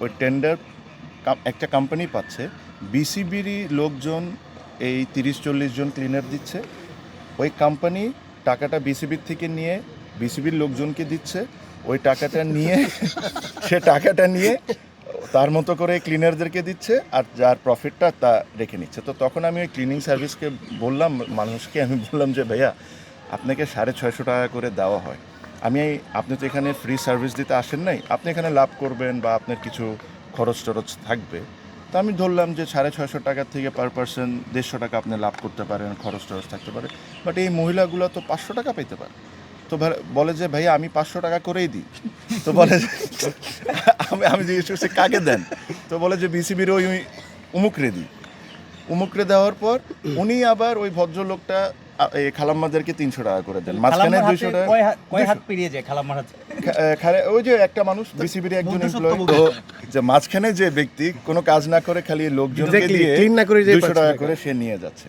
ওই টেন্ডার একটা কোম্পানি পাচ্ছে, বিসিবিরই লোকজন এই 30-40 জন ক্লিনার দিচ্ছে। ওই কোম্পানি টাকাটা বিসিবির থেকে নিয়ে বিসিবির লোকজনকে দিচ্ছে। ওই টাকাটা নিয়ে সে টাকাটা নিয়ে তার মতো করে ক্লিনারদেরকে দিচ্ছে, আর যার প্রফিটটা তা রেখে নিচ্ছে। তো তখন আমি ওই ক্লিনিং সার্ভিসকে বললাম, মানুষকে আমি বললাম যে ভাইয়া, আপনাকে 650 টাকা করে দেওয়া হয়, আপনি তো এখানে ফ্রি সার্ভিস দিতে আসেন নাই, আপনি এখানে লাভ করবেন বা আপনার কিছু খরচ টরচ থাকবে। তো আমি ধরলাম যে 650 টাকা থেকে পার পার্সন 150 টাকা আপনি লাভ করতে পারেন, খরচ টরচ থাকতে পারে। বাট এই মহিলাগুলো তো 500 টাকা পেতে পারে। তো বলে যে ভাইয়া আমি 500 টাকা করেই দিই। তো বলে আমি জিজ্ঞেস করছি কাকে দেন? তো বলে যে বিসিবির ওই উমুকরে দিই। উমুকরে দেওয়ার পর উনি আবার ওই ভদ্রলোকটা খালাম্মাদেরকে 300 টাকা করে দেন, মাঝখানে 200 টাকা। কয় হাত পেরিয়ে যায় খালাম্মার হাতে? ওই যে একটা মানুষ বিসিবির একজন এমপ্লয়ি, তো যে মাঝখানে যে ব্যক্তি কোনো কাজ না করে খালি লোকজনকে দিয়ে 200 টাকা করে সে নিয়ে যাচ্ছে।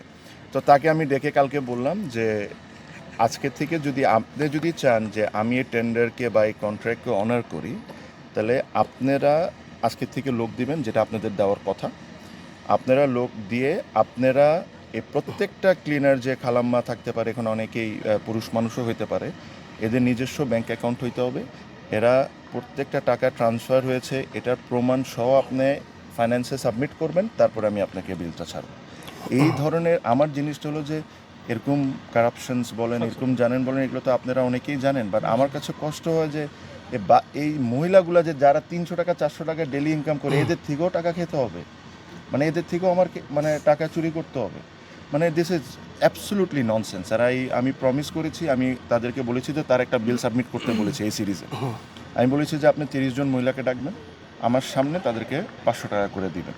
তো তাকে আমি ডেকে কালকে বললাম যে আজকে থেকে আপনি যদি চান যে আমি এই টেন্ডারকে বা এই কন্ট্রাক্টকে অনার করি, তাহলে আপনারা আজকে থেকে লোক দিবেন, যেটা আপনাদের দেওয়ার কথা। আপনারা লোক দিয়ে আপনারা এই প্রত্যেকটা ক্লিনার যে খালাম্মা থাকতে পারে, এখানে অনেকেই পুরুষ মানুষও হইতে পারে, এদের নিজস্ব ব্যাংক অ্যাকাউন্ট হইতে হবে। এরা প্রত্যেকটা টাকা ট্রান্সফার হয়েছে এটার প্রমাণ সহ আপনি ফাইন্যান্সে সাবমিট করবেন, তারপরে আমি আপনাকে বিলটা ছাড়ব। এই ধরনের আমার জিনিসটা হলো যে এরকম কারাপশনস বলেন, এরকম জানেন বলেন, এগুলো তো আপনারা অনেকেই জানেন। বাট আমার কাছে কষ্ট হয় যে এই মহিলাগুলো যে যারা 300 টাকা 400 টাকা ডেলি ইনকাম করে, এদের থেকেও টাকা খেতে হবে, মানে এদের থেকেও আমার টাকা চুরি করতে হবে। মানে দিস ইজ অ্যাবসলুটলি ননসেন্স। আর আমি প্রমিস করেছি, আমি তাদেরকে বলেছি যে তার একটা বিল সাবমিট করতে বলেছি এই সিরিজে। আমি বলেছি যে আপনি 30 জন মহিলাকে ডাকবেন, আমার সামনে তাদেরকে 500 টাকা করে দিবেন।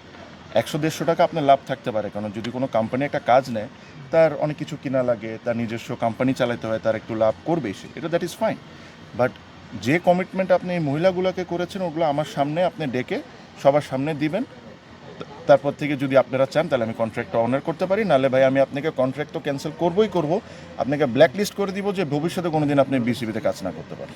100-150 টাকা আপনার লাভ থাকতে পারে, কারণ যদি কোনো কোম্পানি একটা কাজ নেয়, তার অনেক কিছু কিনা লাগে, তার নিজস্ব কোম্পানি চালাতে হয়, তার একটু লাভ করবে সে, এটা দ্যাট ইজ ফাইন। বাট যে কমিটমেন্ট আপনি এই মহিলাগুলোকে করেছেন, ওগুলো আমার সামনে আপনি ডেকে সবার সামনে দিবেন। তারপর থেকে যদি আপনারা চান তাহলে আমি কন্ট্রাক্টটা অনার করতে পারি, নাহলে ভাই আমি আপনাকে কন্ট্রাক্ট তো ক্যান্সেল করবই করব, আপনাকে ব্ল্যাক লিস্ট করে দিব যে ভবিষ্যতে কোনোদিন আপনি বিসিবিতে কাজ না করতে পারেন।